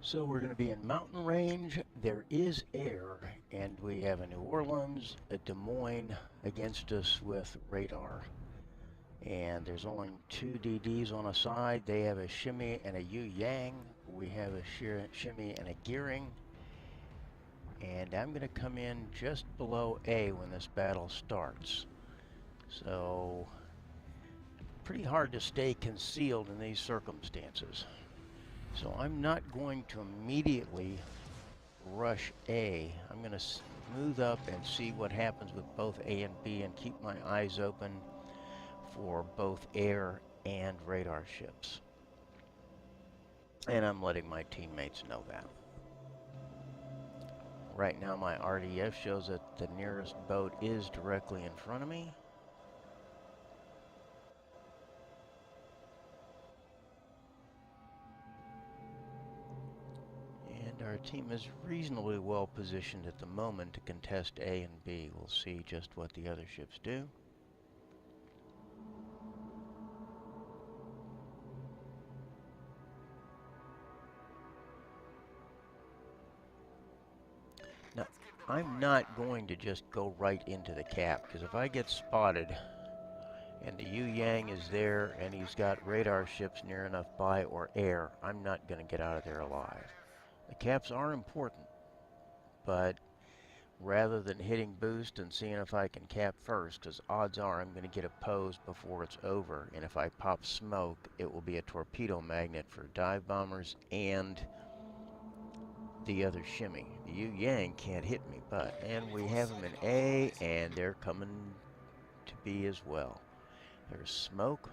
So we're going to be in mountain range. There is air, and we have a New Orleans, a Des Moines against us with radar. And there's only two DDs on a side. They have a shimmy and a yu yang. We have a shimmy and a gearing. And I'm going to come in just below A when this battle starts. So pretty hard to stay concealed in these circumstances. So I'm not going to immediately rush A. I'm going to smooth up and see what happens with both A and B and keep my eyes open for both air and radar ships. And I'm letting my teammates know that. Right now my RDF shows that the nearest boat is directly in front of me. And our team is reasonably well positioned at the moment to contest A and B. We'll see just what the other ships do. Now, I'm not going to just go right into the cap, because if I get spotted and the Yu Yang is there and he's got radar ships near enough by or air, I'm not going to get out of there alive. The caps are important, but rather than hitting boost and seeing if I can cap first, because odds are I'm going to get opposed before it's over, and if I pop smoke, it will be a torpedo magnet for dive bombers and the other shimmy. The Yu Yang can't hit me, and we have them in A, and they're coming to B as well. There's smoke,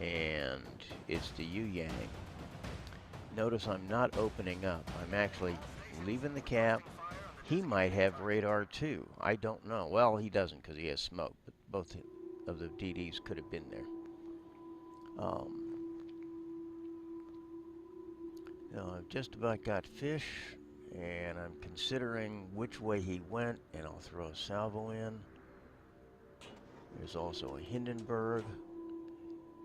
and it's the Yu Yang. Notice I'm not opening up. I'm actually leaving the cap. He might have radar too. I don't know. Well, he doesn't because he has smoke, but both of the DDs could have been there. Now I've just about got fish, and I'm considering which way he went, and I'll throw a salvo in. There's also a Hindenburg,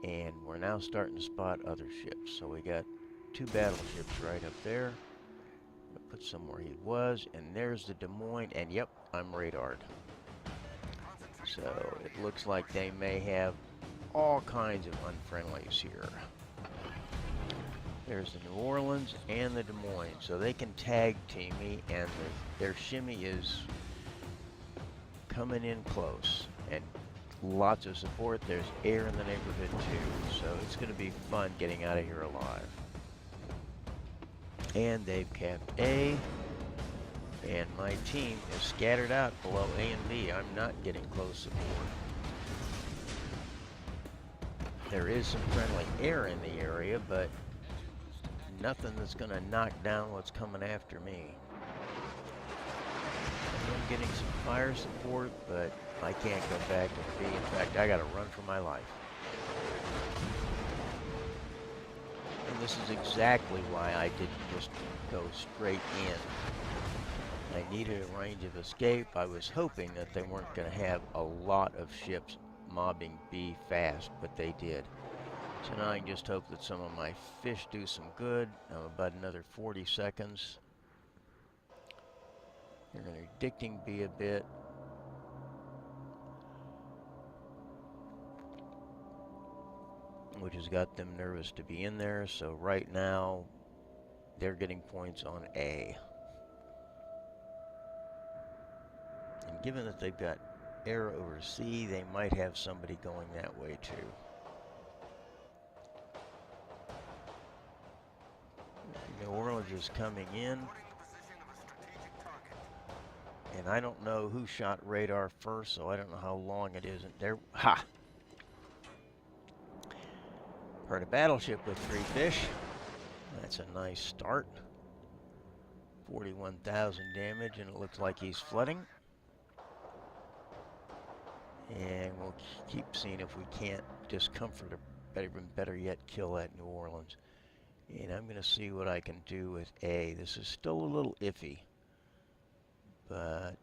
and we're now starting to spot other ships. So we got two battleships right up there. I'll put some where he was, and there's the Des Moines, and yep, I'm radared. So it looks like they may have all kinds of unfriendlies here. There's the New Orleans and the Des Moines, so they can tag team me, and their shimmy is coming in close, and lots of support. There's air in the neighborhood too, so it's going to be fun getting out of here alive. And they've capped A, and my team is scattered out below A and B. I'm not getting close support. There is some friendly air in the area, but nothing that's going to knock down what's coming after me. I'm getting some fire support, but I can't go back to B. In fact, I got to run for my life. And this is exactly why I didn't just go straight in. I needed a range of escape. I was hoping that they weren't going to have a lot of ships mobbing B fast, but they did. So now I can just hope that some of my fish do some good. About another 40 seconds. They're interdicting B a bit. Which has got them nervous to be in there. So right now, they're getting points on A. And given that they've got air over C, they might have somebody going that way too. New Orleans is coming in. And I don't know who shot radar first, so I don't know how long it is. There, ha! Heard a battleship with 3 fish. That's a nice start. 41,000 damage, and it looks like he's flooding. And we'll keep seeing if we can't discomfort or even better yet, kill that New Orleans. And I'm going to see what I can do with A. This is still a little iffy, but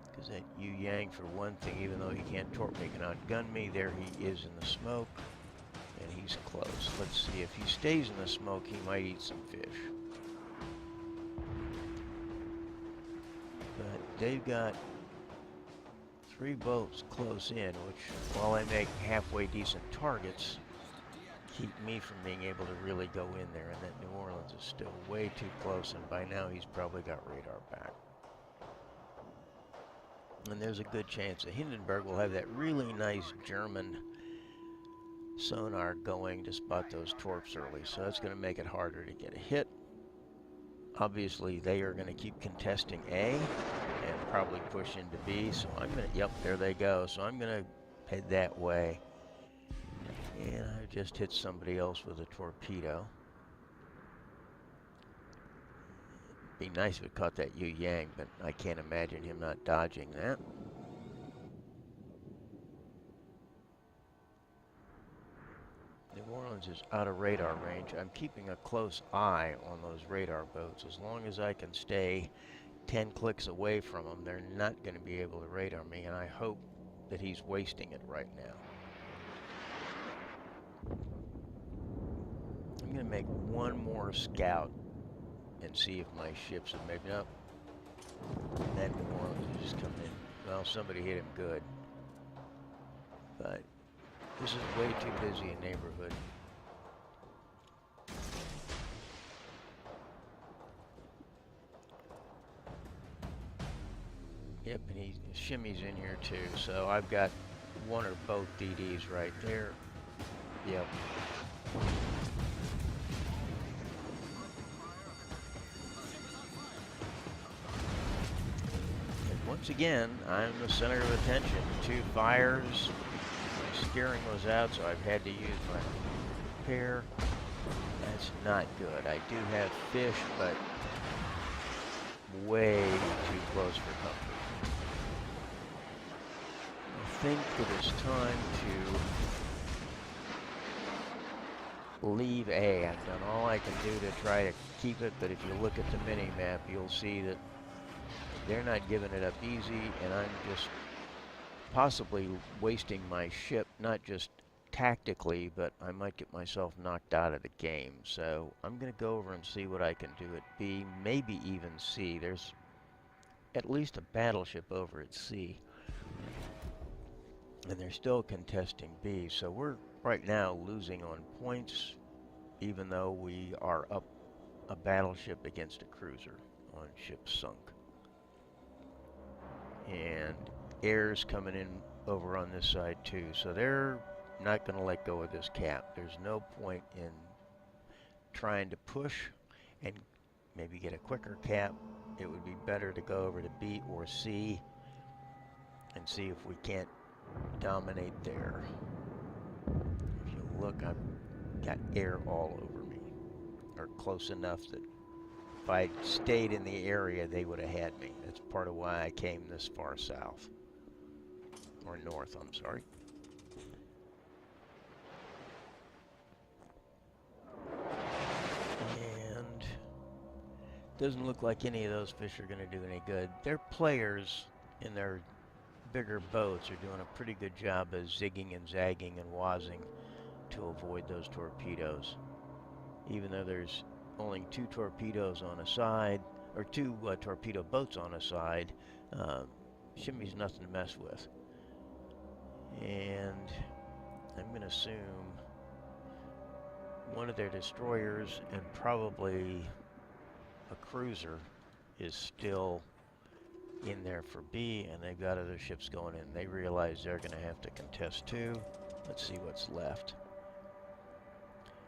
because that Yu Yang, for one thing, even though he can't torp me, can outgun me, there he is in the smoke, and he's close. Let's see, if he stays in the smoke, he might eat some fish. But they've got 3 boats close in, which, while they make halfway decent targets, keep me from being able to really go in there, and that New Orleans is still way too close, and by now he's probably got radar back. And there's a good chance that Hindenburg will have that really nice German sonar going to spot those torps early, so that's going to make it harder to get a hit. Obviously, they are going to keep contesting A and probably push into B, so I'm going to, yep, there they go. So I'm going to head that way. And I just hit somebody else with a torpedo. It'd be nice if it caught that Yu Yang, but I can't imagine him not dodging that. New Orleans is out of radar range. I'm keeping a close eye on those radar boats. As long as I can stay 10 clicks away from them, they're not going to be able to radar me, and I hope that he's wasting it right now. I'm going to make one more scout and see if my ships have maybe up. That New Orleans is just coming in. Well, somebody hit him good. But this is way too busy a neighborhood. Yep, and he shimmies in here too. So I've got one or both DDs right there. Yep. And once again, I'm the center of attention. 2 fires. Steering was out, so I've had to use my repair. That's not good. I do have fish, but way too close for comfort. I think that it's time to leave A. I've done all I can do to try to keep it, but if you look at the mini-map, you'll see that they're not giving it up easy, and I'm just possibly wasting my ship, not just tactically, but I might get myself knocked out of the game. So I'm going to go over and see what I can do at B, maybe even C. There's at least a battleship over at C. And they're still contesting B, so we're right now losing on points, even though we are up a battleship against a cruiser on ship sunk. And air's coming in over on this side too, so they're not going to let go of this cap. There's no point in trying to push and maybe get a quicker cap. It would be better to go over to B or C and see if we can't dominate there. If you look, I've got air all over me, or close enough that if I stayed in the area, they would have had me. That's part of why I came this far south. Or north, I'm sorry. And doesn't look like any of those fish are going to do any good. Their players in their bigger boats are doing a pretty good job of zigging and zagging and wazzing to avoid those torpedoes. Even though there's only 2 torpedoes on a side, or 2 torpedo boats on a side, shimmy's nothing to mess with. And I'm going to assume one of their destroyers and probably a cruiser is still in there for B, and they've got other ships going in. They realize they're going to have to contest too. Let's see what's left.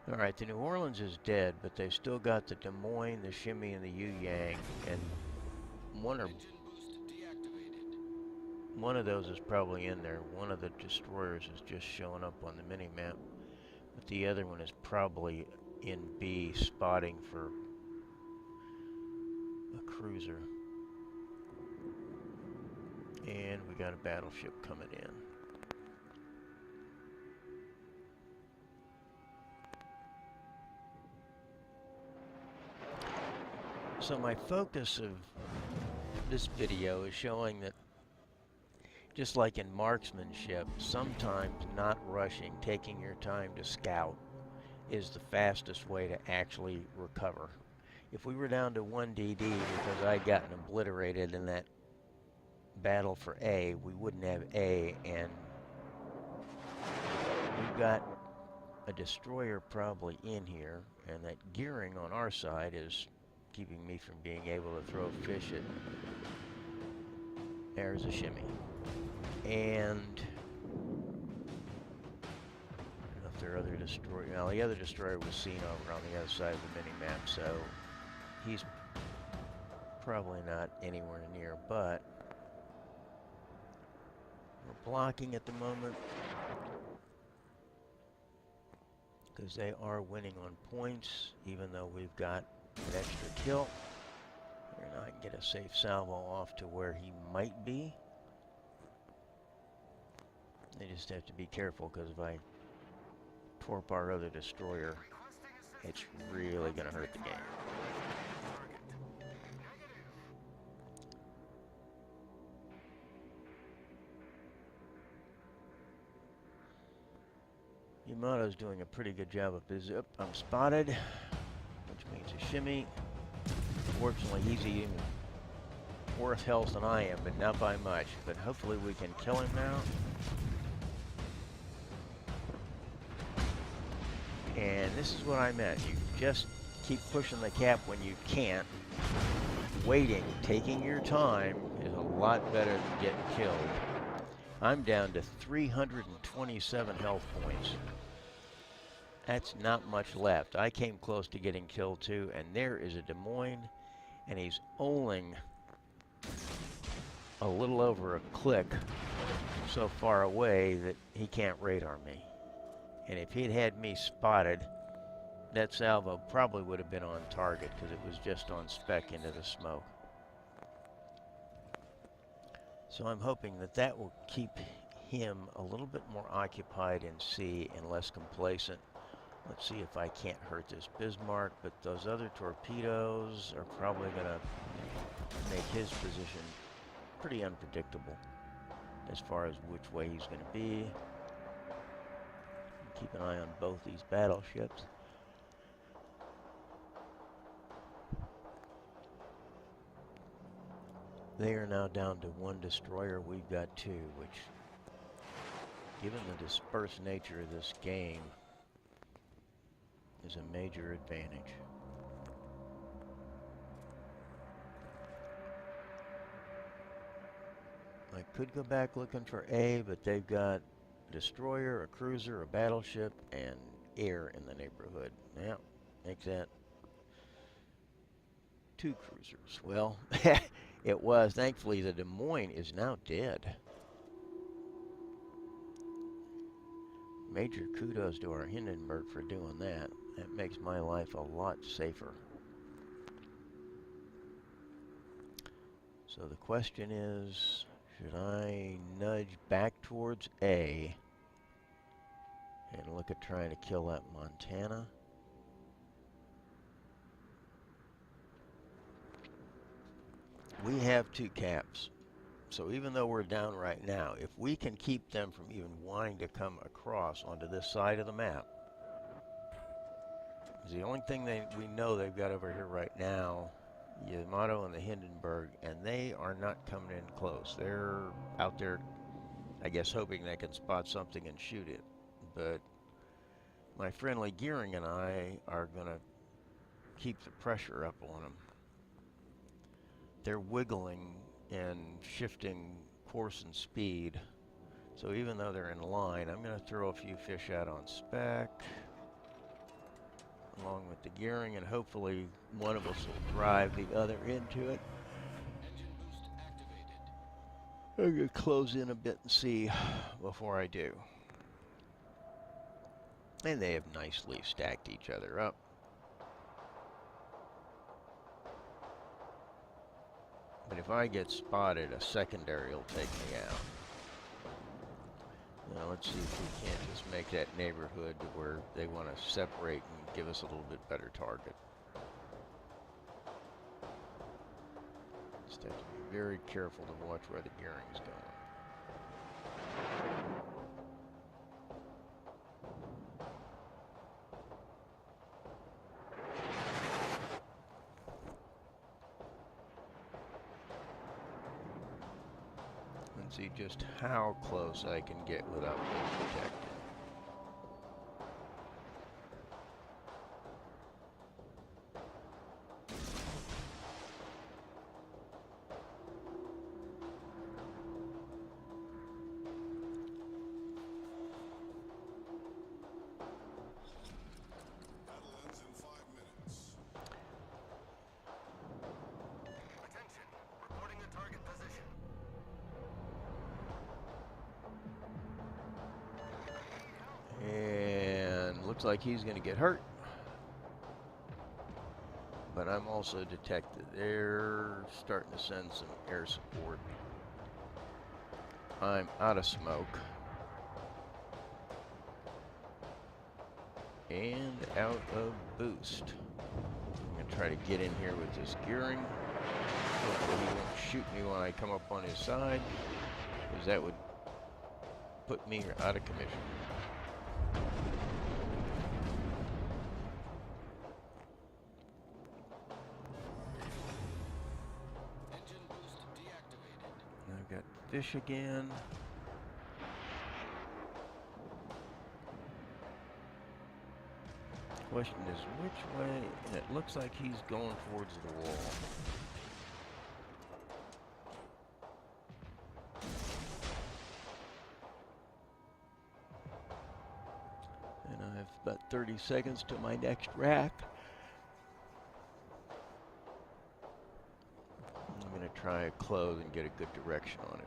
All right, the New Orleans is dead, but they've still got the Des Moines, the Shimmy, and the Yu Yang, and one of those is probably in there. One of the destroyers is just showing up on the mini-map, but the other one is probably in B, spotting for a cruiser. And we got a battleship coming in. So my focus of this video is showing that, just like in marksmanship, sometimes not rushing, taking your time to scout, is the fastest way to actually recover. If we were down to 1 DD because I'd gotten obliterated in that battle for A, we wouldn't have A, and we've got a destroyer probably in here, and that gearing on our side is keeping me from being able to throw fish at. There's a shimmy. And I don't know if there are other destroyers. Now, the other destroyer was seen over on the other side of the mini-map, so he's probably not anywhere near, but we're blocking at the moment because they are winning on points, even though we've got an extra kill. Here now I can get a safe salvo off to where he might be. They just have to be careful, because if I torp our other destroyer, it's really going to hurt the game. Yamato's doing a pretty good job of his. I'm spotted, which means a shimmy. Fortunately, he's even worse health than I am, but not by much. But hopefully we can kill him now. And this is what I meant. You just keep pushing the cap when you can't. Waiting, taking your time, is a lot better than getting killed. I'm down to 327 health points. That's not much left. I came close to getting killed too, and there is a Des Moines, and he's only a little over a click so far away that he can't radar me. And if he'd had me spotted, that salvo probably would have been on target, because it was just on spec into the smoke. So I'm hoping that that will keep him a little bit more occupied in C and less complacent. Let's see if I can't hurt this Bismarck, but those other torpedoes are probably going to make his position pretty unpredictable as far as which way he's going to be. Keep an eye on both these battleships. They are now down to 1 destroyer. We've got 2, which, given the dispersed nature of this game, is a major advantage. I could go back looking for A, but they've got a destroyer, a cruiser, a battleship, and air in the neighborhood. Yeah, make that 2 cruisers. Well, it was. Thankfully, the Des Moines is now dead. Major kudos to our Hindenburg for doing that. That makes my life a lot safer. So the question is, should I nudge back towards A and look at trying to kill that Montana? We have 2 caps. So even though we're down right now, if we can keep them from even wanting to come across onto this side of the map, is the only thing we know they've got over here right now, Yamato and the Hindenburg, and they are not coming in close. They're out there, I guess, hoping they can spot something and shoot it. But my friendly Gearing and I are going to keep the pressure up on them. They're wiggling and shifting course and speed. So even though they're in line, I'm going to throw a few fish out on spec along with the Gearing, and hopefully one of us will drive the other into it. I'm going to close in a bit and see before I do. And they have nicely stacked each other up. But if I get spotted, a secondary will take me out. Now let's see if we can't just make that neighborhood to where they want to separate and give us a little bit better target. Just have to be very careful to watch where the Gearing's going. see just how close I can get without being detected. And looks like he's going to get hurt. But I'm also detected. They're starting to send some air support. I'm out of smoke. And out of boost. I'm going to try to get in here with this gearing. Hopefully he won't shoot me when I come up on his side, because that would put me out of commission. I've got fish again. Question is which way, and it looks like he's going towards the wall. And I have about 30 seconds to my next rack. I'm going to try a close and get a good direction on him.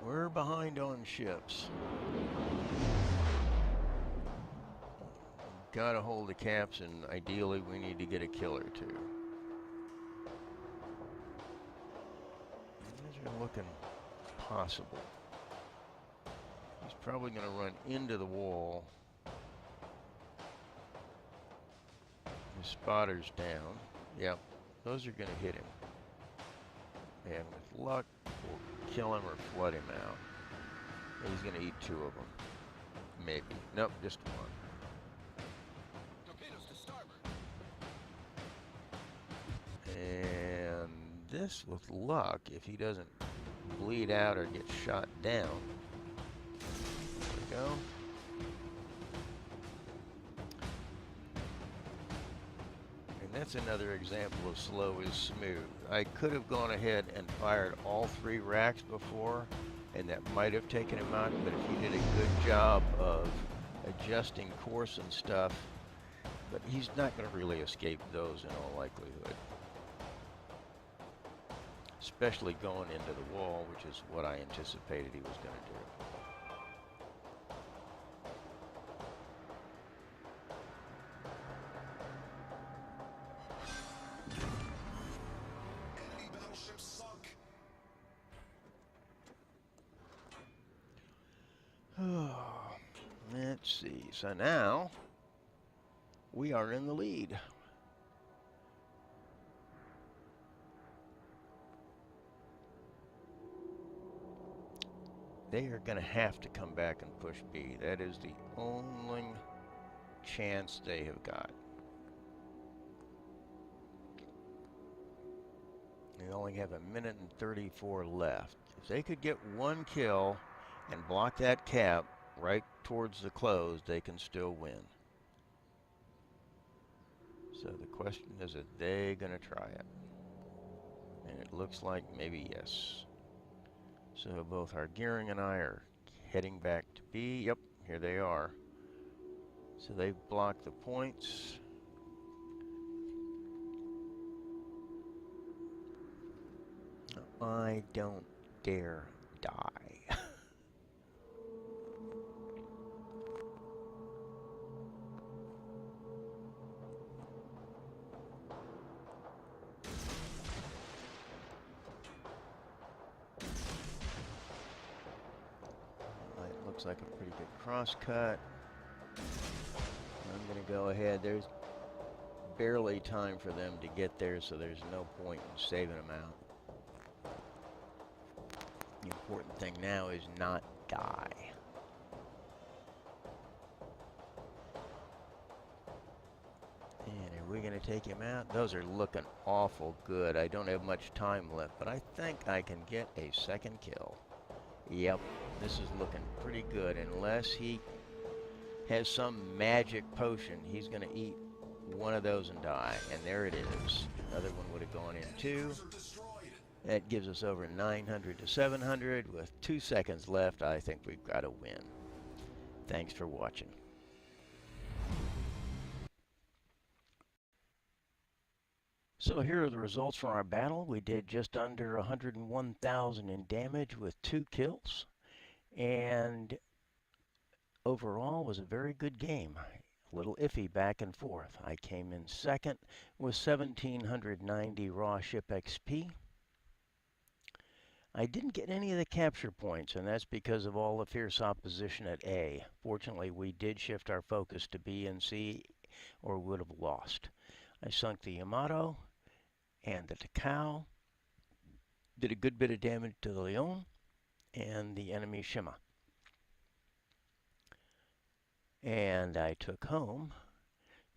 We're behind on ships. Got to hold the caps, and ideally we need to get a kill or two. These are looking possible. He's probably going to run into the wall. His spotter's down. Yep, those are going to hit him. And with luck, we'll kill him or flood him out. He's going to eat 2 of them. Maybe. Nope, just 1. Torpedoes to starboard. And this, with luck, if he doesn't bleed out or get shot down. There we go. That's another example of slow is smooth. I could have gone ahead and fired all 3 racks before, and that might have taken him out, but if he did a good job of adjusting course and stuff, but he's not going to really escape those in all likelihood. Especially going into the wall, which is what I anticipated he was going to do. Let's see. So now we are in the lead. They are going to have to come back and push B. That is the only chance they have got. They only have 1:34 minutes left. If they could get 1 kill and block that cap right towards the close, they can still win. So the question is, are they going to try it? And it looks like maybe yes. So both our gearing and I are heading back to B. Yep, here they are. So they've blocked the points. I don't dare die. Looks like a pretty good cross cut. I'm going to go ahead. There's barely time for them to get there, so there's no point in saving them out. The important thing now is not die. And a we going to take him out? Those are looking awful good. I don't have much time left, but I think I can get a second kill. Yep, this is looking pretty good. Unless he has some magic potion, he's going to eat one of those and die. And there it is. Another one would have gone in too. That gives us over 900 to 700. With 2 seconds left, I think we've got a win. Thanks for watching. So here are the results from our battle. We did just under 101,000 in damage with 2 kills. And overall was a very good game. A little iffy back and forth. I came in second with 1,790 raw ship XP. I didn't get any of the capture points, and that's because of all the fierce opposition at A. Fortunately, we did shift our focus to B and C, or we would have lost. I sunk the Yamato and the Takao, did a good bit of damage to the Leon and the enemy Shima. And I took home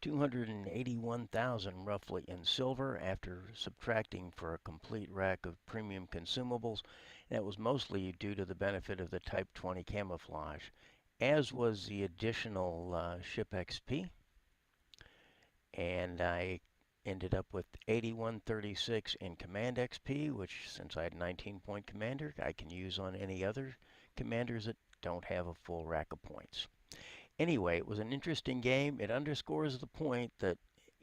281,000 roughly in silver after subtracting for a complete rack of premium consumables. That was mostly due to the benefit of the Type 20 camouflage, as was the additional ship XP. And I ended up with 8136 in command XP, which, since I had 19-point commander, I can use on any other commanders that don't have a full rack of points. Anyway, it was an interesting game. It underscores the point that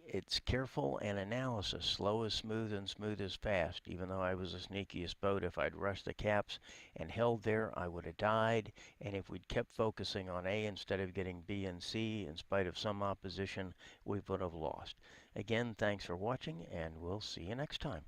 it's careful and analysis. Slow is smooth and smooth is fast. Even though I was the sneakiest boat, if I'd rushed the caps and held there, I would have died. And if we'd kept focusing on A instead of getting B and C, in spite of some opposition, we would have lost. Again, thanks for watching, and we'll see you next time.